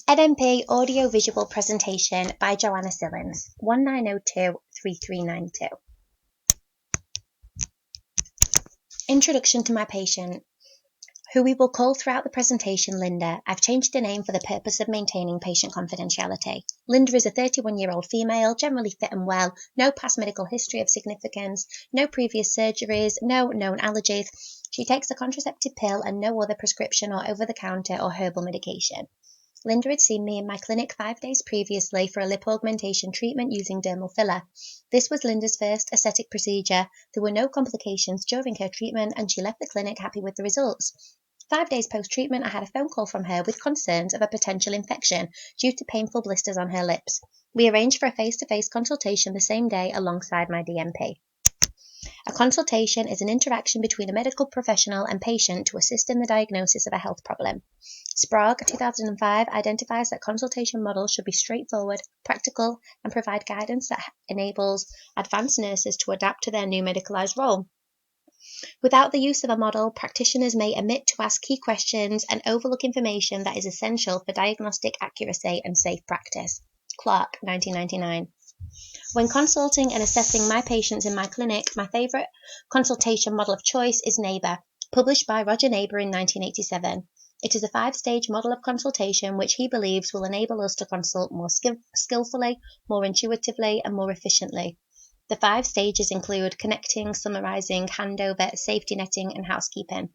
NMP audio-visual presentation by Joanna Sillince, 1902-3392. Introduction to my patient, who we will call throughout the presentation Linda. I've changed the name for the purpose of maintaining patient confidentiality. Linda is a 31-year-old female, generally fit and well, no past medical history of significance, no previous surgeries, no known allergies. She takes a contraceptive pill and no other prescription or over-the-counter or herbal medication. Linda had seen me in my clinic 5 days previously for a lip augmentation treatment using dermal filler. This was Linda's first aesthetic procedure. There were no complications during her treatment and she left the clinic happy with the results. 5 days post-treatment, I had a phone call from her with concerns of a potential infection due to painful blisters on her lips. We arranged for a face-to-face consultation the same day alongside my DMP. A consultation is an interaction between a medical professional and patient to assist in the diagnosis of a health problem. Sprague, 2005, identifies that consultation models should be straightforward, practical, and provide guidance that enables advanced nurses to adapt to their new medicalized role. Without the use of a model, practitioners may omit to ask key questions and overlook information that is essential for diagnostic accuracy and safe practice. Clark, 1999. When consulting and assessing my patients in my clinic, my favourite consultation model of choice is NABER, published by Roger Neighbour in 1987. It is a 5-stage model of consultation which he believes will enable us to consult more skillfully, more intuitively, and more efficiently. The 5 stages include connecting, summarising, handover, safety netting, and housekeeping.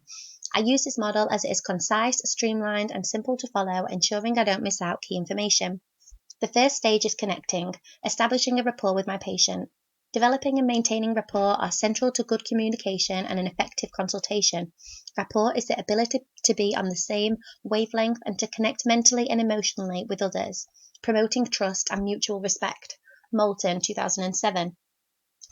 I use this model as it is concise, streamlined, and simple to follow, ensuring I don't miss out key information. The first stage is connecting, establishing a rapport with my patient. Developing and maintaining rapport are central to good communication and an effective consultation. Rapport is the ability to be on the same wavelength and to connect mentally and emotionally with others, promoting trust and mutual respect. Moulton, 2007.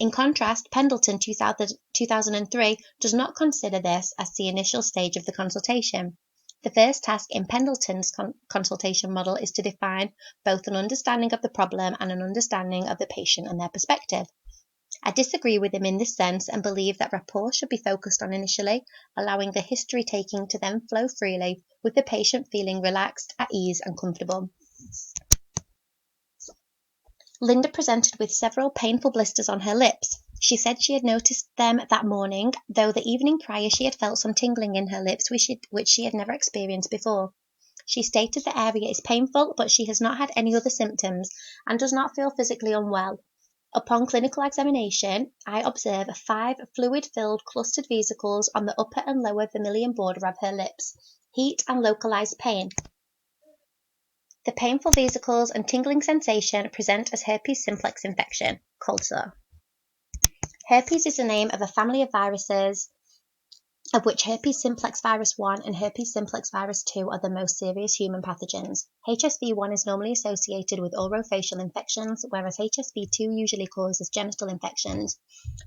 In contrast, Pendleton, 2003, does not consider this as the initial stage of the consultation. The first task in Pendleton's consultation model is to define both an understanding of the problem and an understanding of the patient and their perspective. I disagree with him in this sense and believe that rapport should be focused on initially, allowing the history taking to then flow freely, with the patient feeling relaxed, at ease and comfortable. Linda presented with several painful blisters on her lips. She said she had noticed them that morning, though the evening prior she had felt some tingling in her lips which she had never experienced before. She stated the area is painful, but she has not had any other symptoms and does not feel physically unwell. Upon clinical examination, I observe 5 fluid-filled clustered vesicles on the upper and lower vermilion border of her lips. Heat and localized pain. The painful vesicles and tingling sensation present as herpes simplex infection, cold sore. Herpes is the name of a family of viruses, of which herpes simplex virus 1 and herpes simplex virus 2 are the most serious human pathogens. HSV1 is normally associated with orofacial infections, whereas HSV2 usually causes genital infections.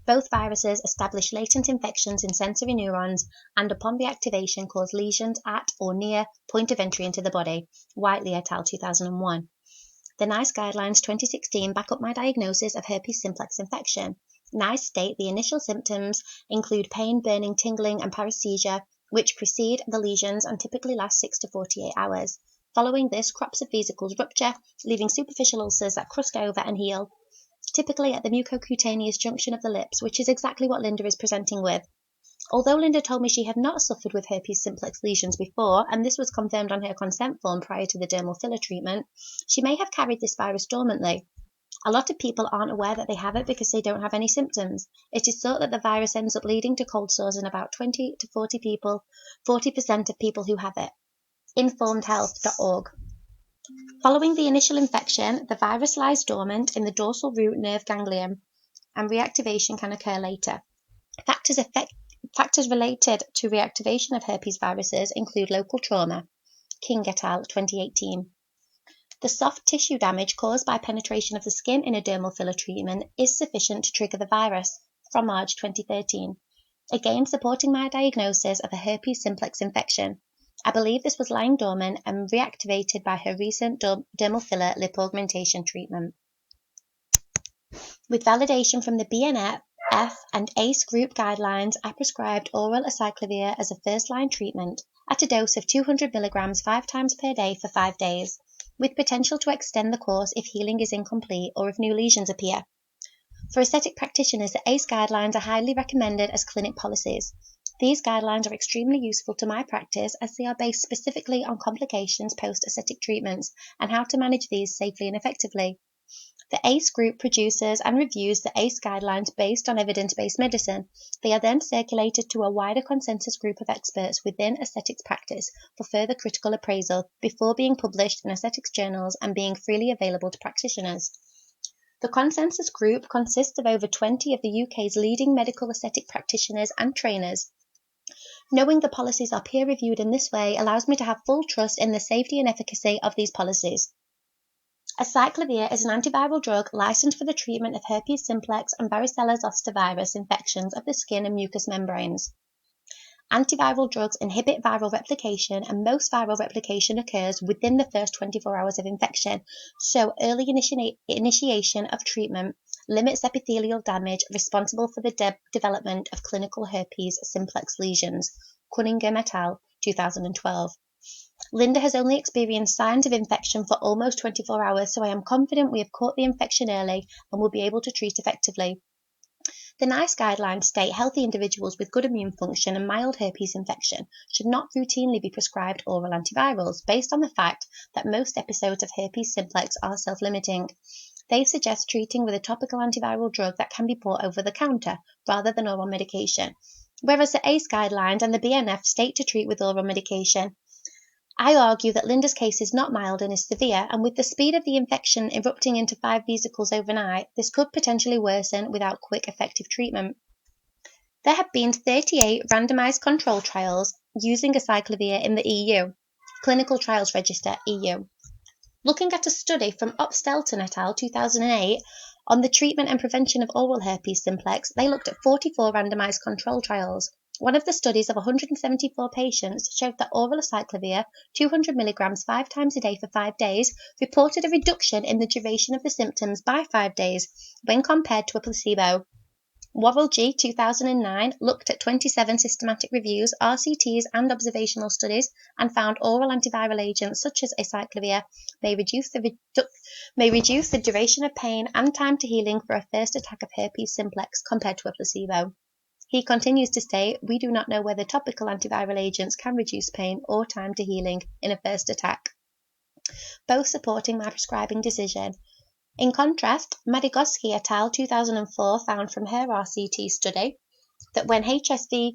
Both viruses establish latent infections in sensory neurons and, upon reactivation, cause lesions at or near point of entry into the body. Whiteley et al. 2001. The NICE Guidelines 2016 back up my diagnosis of herpes simplex infection. NICE state the initial symptoms include pain, burning, tingling, and paresthesia, which precede the lesions and typically last 6 to 48 hours. Following this, crops of vesicles rupture, leaving superficial ulcers that crust over and heal, typically at the mucocutaneous junction of the lips, which is exactly what Linda is presenting with. Although Linda told me she had not suffered with herpes simplex lesions before, and this was confirmed on her consent form prior to the dermal filler treatment, she may have carried this virus dormantly. A lot of people aren't aware that they have it because they don't have any symptoms. It is thought that the virus ends up leading to cold sores in about 20 to 40% of people who have it. informedhealth.org. Following the initial infection, the virus lies dormant in the dorsal root nerve ganglion, and reactivation can occur later. Factors related to reactivation of herpes viruses include local trauma. King et al. 2018. The soft tissue damage caused by penetration of the skin in a dermal filler treatment is sufficient to trigger the virus. Fromage 2013. Again supporting my diagnosis of a herpes simplex infection. I believe this was lying dormant and reactivated by her recent dermal filler lip augmentation treatment. With validation from the BNF and ACE group guidelines, I prescribed oral acyclovir as a first-line treatment at a dose of 200 mg 5 times per day for 5 days. with potential to extend the course if healing is incomplete or if new lesions appear. For aesthetic practitioners, the ACE guidelines are highly recommended as clinic policies. These guidelines are extremely useful to my practice as they are based specifically on complications post-aesthetic treatments and how to manage these safely and effectively. The ACE group produces and reviews the ACE guidelines based on evidence-based medicine. They are then circulated to a wider consensus group of experts within aesthetics practice for further critical appraisal before being published in aesthetics journals and being freely available to practitioners. The consensus group consists of over 20 of the UK's leading medical aesthetic practitioners and trainers. Knowing the policies are peer-reviewed in this way allows me to have full trust in the safety and efficacy of these policies. Acyclovir is an antiviral drug licensed for the treatment of herpes simplex and varicella zoster virus infections of the skin and mucous membranes. Antiviral drugs inhibit viral replication, and most viral replication occurs within the first 24 hours of infection, so early initiation of treatment limits epithelial damage responsible for the development of clinical herpes simplex lesions. Cunningham et al., 2012. Linda has only experienced signs of infection for almost 24 hours, so I am confident we have caught the infection early and will be able to treat effectively. The NICE guidelines state healthy individuals with good immune function and mild herpes infection should not routinely be prescribed oral antivirals based on the fact that most episodes of herpes simplex are self-limiting. They suggest treating with a topical antiviral drug that can be bought over the counter rather than oral medication, whereas the ACE guidelines and the BNF state to treat with oral medication. I argue that Linda's case is not mild and is severe, and with the speed of the infection erupting into 5 vesicles overnight, this could potentially worsen without quick, effective treatment. There have been 38 randomised control trials using acyclovir in the EU, Clinical Trials Register, EU. Looking at a study from Upstelton et al., 2008, on the treatment and prevention of oral herpes simplex, they looked at 44 randomised control trials. One of the studies of 174 patients showed that oral acyclovir, 200 mg 5 times a day for 5 days, reported a reduction in the duration of the symptoms by 5 days when compared to a placebo. Worrell G. 2009 looked at 27 systematic reviews, RCTs and observational studies and found oral antiviral agents such as acyclovir may reduce the duration of pain and time to healing for a first attack of herpes simplex compared to a placebo. He continues to state, we do not know whether topical antiviral agents can reduce pain or time to healing in a first attack, both supporting my prescribing decision. In contrast, Madigoski et al. 2004 found from her RCT study that when HSV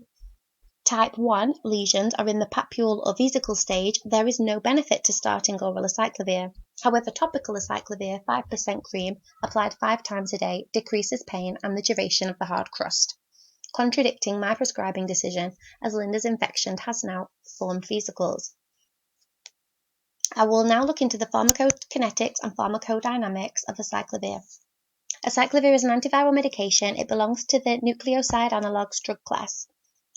type 1 lesions are in the papule or vesicle stage, there is no benefit to starting oral acyclovir. However, topical acyclovir 5% cream applied 5 times a day decreases pain and the duration of the hard crust, contradicting my prescribing decision as Linda's infection has now formed vesicles. I will now look into the pharmacokinetics and pharmacodynamics of acyclovir. Acyclovir is an antiviral medication. It belongs to the nucleoside analogues drug class.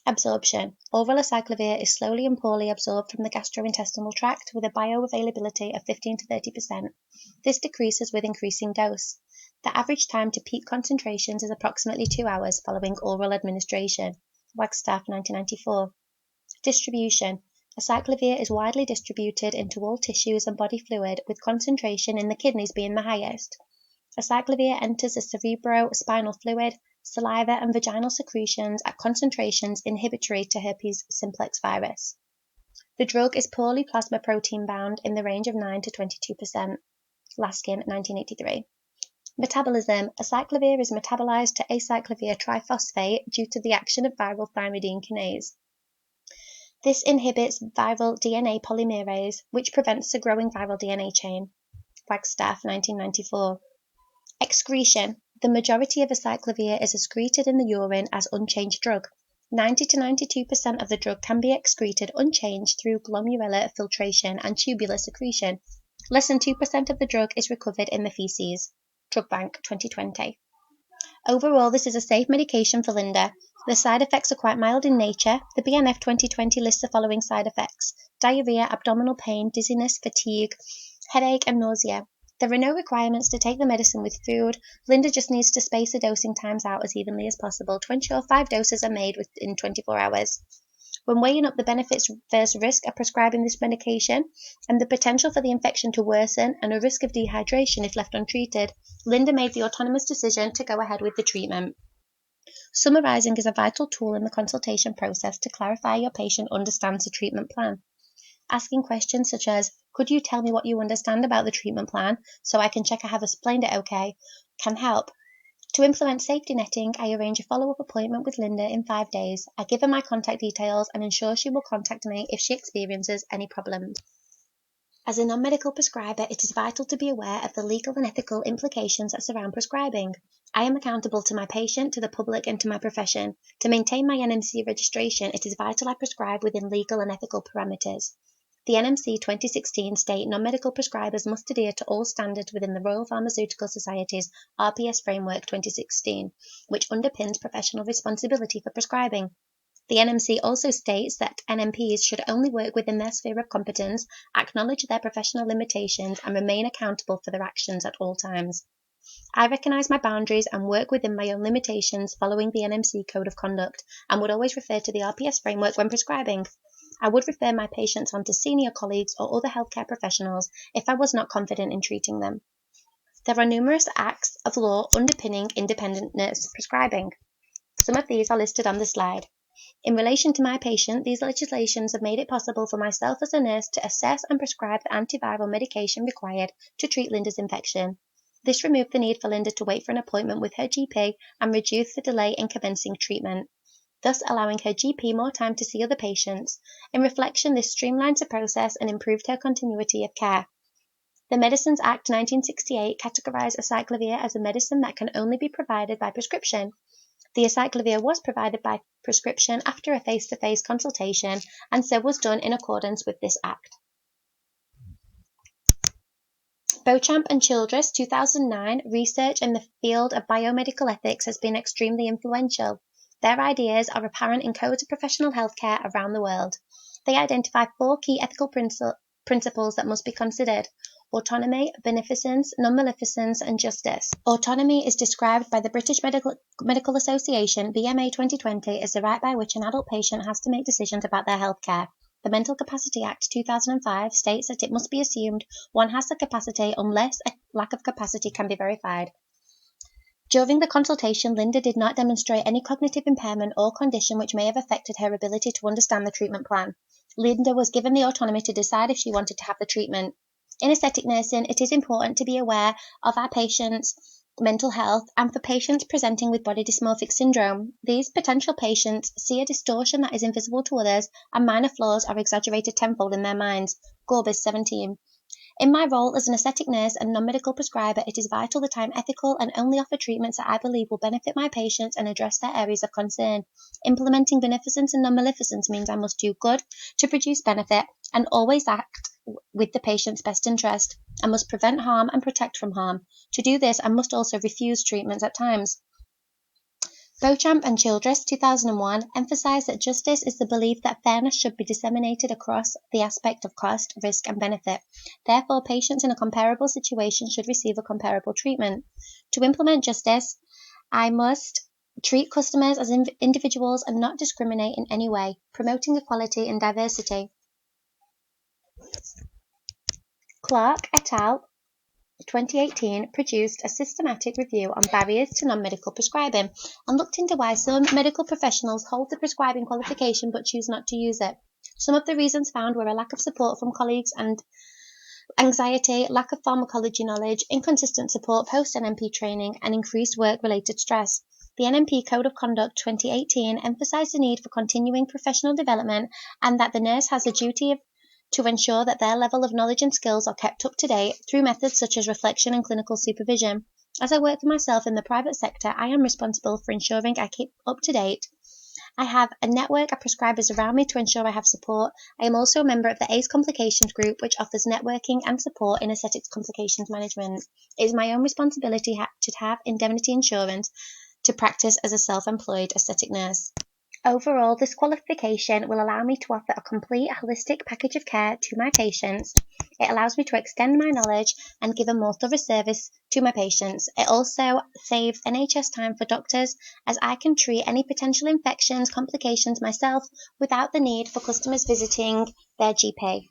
Absorption. Oral acyclovir is slowly and poorly absorbed from the gastrointestinal tract with a bioavailability of 15 to 30%. This decreases with increasing dose. The average time to peak concentrations is approximately 2 hours following oral administration. Wagstaff, 1994. Distribution. Acyclovir is widely distributed into all tissues and body fluid, with concentration in the kidneys being the highest. Acyclovir enters the cerebrospinal fluid, saliva and vaginal secretions at concentrations inhibitory to herpes simplex virus. The drug is poorly plasma protein bound in the range of 9 to 22%. Laskin, 1983. Metabolism. Acyclovir is metabolized to acyclovir triphosphate due to the action of viral thymidine kinase. This inhibits viral DNA polymerase, which prevents the growing viral DNA chain. Wagstaff, 1994. Excretion. The majority of acyclovir is excreted in the urine as unchanged drug. 90 to 92% of the drug can be excreted unchanged through glomerular filtration and tubular secretion. Less than 2% of the drug is recovered in the feces. Drug Bank, 2020. Overall, this is a safe medication for Linda. The side effects are quite mild in nature. The BNF 2020 lists the following side effects: diarrhea, abdominal pain, dizziness, fatigue, headache and nausea. There are no requirements to take the medicine with food. Linda just needs to space the dosing times out as evenly as possible to ensure 5 doses are made within 24 hours. When weighing up the benefits versus risk of prescribing this medication and the potential for the infection to worsen and a risk of dehydration if left untreated, Linda made the autonomous decision to go ahead with the treatment. Summarising is a vital tool in the consultation process to clarify your patient understands the treatment plan. Asking questions such as, could you tell me what you understand about the treatment plan so I can check I have explained it okay, can help. To implement safety netting, I arrange a follow-up appointment with Linda in 5 days. I give her my contact details and ensure she will contact me if she experiences any problems. As a non-medical prescriber, it is vital to be aware of the legal and ethical implications that surround prescribing. I am accountable to my patient, to the public and to my profession. To maintain my NMC registration, it is vital I prescribe within legal and ethical parameters. The NMC 2016 state non-medical prescribers must adhere to all standards within the Royal Pharmaceutical Society's RPS Framework 2016, which underpins professional responsibility for prescribing. The NMC also states that NMPs should only work within their sphere of competence, acknowledge their professional limitations, and remain accountable for their actions at all times. I recognise my boundaries and work within my own limitations following the NMC Code of Conduct, and would always refer to the RPS framework when prescribing. I would refer my patients on to senior colleagues or other healthcare professionals if I was not confident in treating them. There are numerous acts of law underpinning independent nurse prescribing. Some of these are listed on the slide. In relation to my patient, these legislations have made it possible for myself as a nurse to assess and prescribe the antiviral medication required to treat Linda's infection. This removed the need for Linda to wait for an appointment with her GP and reduced the delay in commencing treatment, thus allowing her GP more time to see other patients. In reflection, this streamlined the process and improved her continuity of care. The Medicines Act 1968 categorised acyclovir as a medicine that can only be provided by prescription. The acyclovir was provided by prescription after a face-to-face consultation, and so was done in accordance with this Act. Beauchamp and Childress, 2009, research in the field of biomedical ethics has been extremely influential. Their ideas are apparent in codes of professional healthcare around the world. They identify 4 key ethical principles that must be considered: autonomy, beneficence, non-maleficence, and justice. Autonomy is described by the British Medical Association, BMA 2020, as the right by which an adult patient has to make decisions about their healthcare. The Mental Capacity Act 2005 states that it must be assumed one has the capacity unless a lack of capacity can be verified. During the consultation, Linda did not demonstrate any cognitive impairment or condition which may have affected her ability to understand the treatment plan. Linda was given the autonomy to decide if she wanted to have the treatment. In aesthetic nursing, it is important to be aware of our patients' mental health, and for patients presenting with body dysmorphic syndrome, these potential patients see a distortion that is invisible to others, and minor flaws are exaggerated tenfold in their minds. Gorbis, 17. In my role as an aesthetic nurse and non-medical prescriber, it is vital that I am ethical and only offer treatments that I believe will benefit my patients and address their areas of concern. Implementing beneficence and non-maleficence means I must do good to produce benefit and always act with the patient's best interest. I must prevent harm and protect from harm. To do this, I must also refuse treatments at times. Beauchamp and Childress, 2001, emphasise that justice is the belief that fairness should be disseminated across the aspect of cost, risk and benefit. Therefore, patients in a comparable situation should receive a comparable treatment. To implement justice, I must treat customers as individuals and not discriminate in any way, promoting equality and diversity. Clark et al. 2018 produced a systematic review on barriers to non-medical prescribing and looked into why some medical professionals hold the prescribing qualification but choose not to use it. Some of the reasons found were a lack of support from colleagues and anxiety, lack of pharmacology knowledge, inconsistent support post-NMP training, and increased work-related stress. The NMP Code of Conduct 2018 emphasised the need for continuing professional development and that the nurse has a duty to ensure that their level of knowledge and skills are kept up to date through methods such as reflection and clinical supervision. As I work for myself in the private sector, I am responsible for ensuring I keep up to date. I have a network of prescribers around me to ensure I have support. I am also a member of the ACE Complications Group, which offers networking and support in aesthetics complications management. It is my own responsibility to have indemnity insurance to practice as a self-employed aesthetic nurse. Overall, this qualification will allow me to offer a complete holistic package of care to my patients. It allows me to extend my knowledge and give a more thorough service to my patients. It also saves NHS time for doctors, as I can treat any potential infections, complications myself without the need for customers visiting their GP.